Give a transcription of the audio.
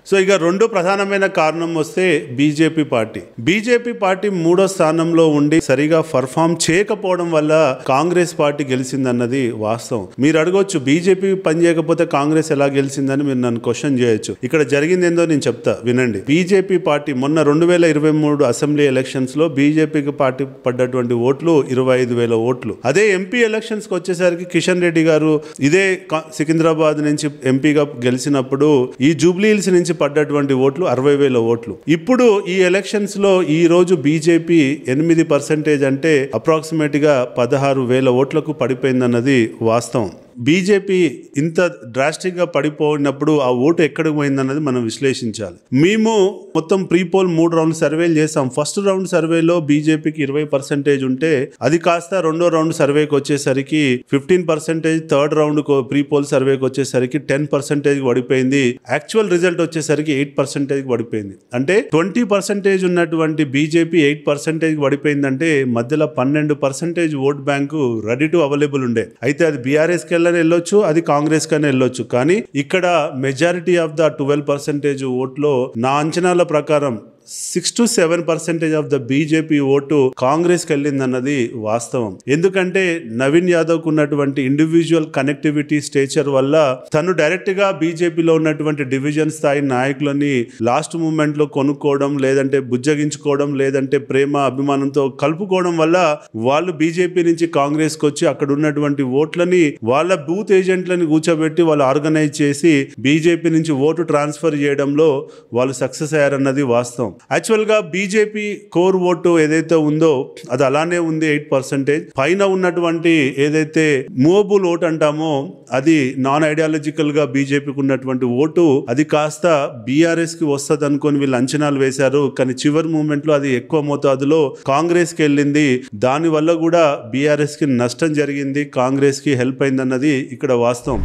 So ఇక రెండు ప్రధానమైన కారణం వస్తే బీజేపీ పార్టీ మూడో స్థానంలో ఉండి సరిగా పర్ఫామ్ చేయకపోవడం వల్ల కాంగ్రెస్ పార్టీ గెలిచిందన్నది వాస్తవం. మీరు అడగొచ్చు బీజేపీ పని చేయకపోతే కాంగ్రెస్ ఎలా గెలిచిందని మీరు నన్ను క్వశ్చన్ చేయొచ్చు. ఇక్కడ జరిగింది ఏందో నేను చెప్తా వినండి. బీజేపీ పార్టీ మొన్న 2023 అసెంబ్లీ ఎలక్షన్స్ లో బీజేపీకి పార్టీ పడ్డటువంటి ఓట్లు 25,000 ఓట్లు. అదే ఎంపీ ఎలక్షన్స్ కి వచ్చేసరికి కిషన్ రెడ్డి గారు ఇదే సికింద్రాబాద్ నుంచి ఎంపీగా గెలిచినప్పుడు ఈ జూబ్లీ హిల్స్ నుంచి పడ్డటువంటి ఓట్లు 60,000 ఓట్లు. ఇప్పుడు ఈ ఎలక్షన్స్ లో ఈ రోజు బీజేపీ 8% అంటే అప్రాక్సిమేట్ గా 16,000 ఓట్లకు పడిపోయిందన్నది వాస్తవం. బీజేపీ ఇంత డ్రాస్టిక్ గా పడిపోయినప్పుడు ఆ ఓటు ఎక్కడికి పోయిందన్నది మనం విశ్లేషించాలి. మేము మొత్తం ప్రీపోల్ 3 రౌండ్ సర్వేలు చేసాం. ఫస్ట్ రౌండ్ సర్వేలో బీజేపీకి 20% ఉంటే అది కాస్త రెండో రౌండ్ సర్వేకి వచ్చేసరికి 15%, థర్డ్ రౌండ్ ప్రీపోల్ సర్వేకి వచ్చేసరికి 10% పడిపోయింది. యాక్చువల్ రిజల్ట్ వచ్చేసరికి 8% పడిపోయింది. అంటే 20% ఉన్నటువంటి బీజేపీ 8% పడిపోయిందంటే మధ్యలో 12% vote bank ready to available ఉండే. అయితే అది బీఆర్ఎస్ కి వెళ్ళొచ్చు, అది కాంగ్రెస్ కనే వెళ్ళొచ్చు. కానీ ఇక్కడ మెజారిటీ ఆఫ్ ద 12% ఓట్లో నా అంచనాల ప్రకారం 6 to 7% of the BJP vote Congress కి వెళ్ళిందన్నది వాస్తవం. ఎందుకంటే నవీన్ యాదవ్ కు ఉన్నటువంటి ఇండివిజువల్ కనెక్టివిటీ స్టేచర్ వల్ల తను డైరెక్ట్ గా బీజేపీలో ఉన్నటువంటి డివిజన్ స్థాయి నాయకులని లాస్ట్ మూమెంట్ లో కొనుక్కోవడం, లేదంటే బుజ్జగించుకోవడం, లేదంటే ప్రేమ అభిమానంతో కలుపుకోవడం వల్ల వాళ్ళు బీజేపీ నుంచి కాంగ్రెస్ కి వచ్చి అక్కడ ఉన్నటువంటి ఓట్లని వాళ్ళ బూత్ ఏజెంట్లని కూర్చోబెట్టి వాళ్ళు ఆర్గనైజ్ చేసి బీజేపీ నుంచి ఓటు ట్రాన్స్ఫర్ చేయడంలో వాళ్ళు సక్సెస్ అయ్యారన్నది వాస్తవం. యాక్చువల్ గా బీజేపీ కోర్ ఓటు ఏదైతే ఉందో అది అలానే ఉంది 8%. పైన ఉన్నటువంటి ఏదైతే మూవబుల్ ఓటు అంటామో అది నాన్ ఐడియాలజికల్ గా బీజేపీకి ఉన్నటువంటి ఓటు అది కాస్త బీఆర్ఎస్ కి వస్తుంది అనుకొని వీళ్ళు అంచనాలు వేశారు. కానీ చివరి మూమెంట్ లో అది ఎక్కువ మోతాదులో కాంగ్రెస్ కి వెళ్ళింది. దాని వల్ల కూడా బీఆర్ఎస్ కి నష్టం జరిగింది, కాంగ్రెస్ కి హెల్ప్ అయిందన్నది ఇక్కడ వాస్తవం.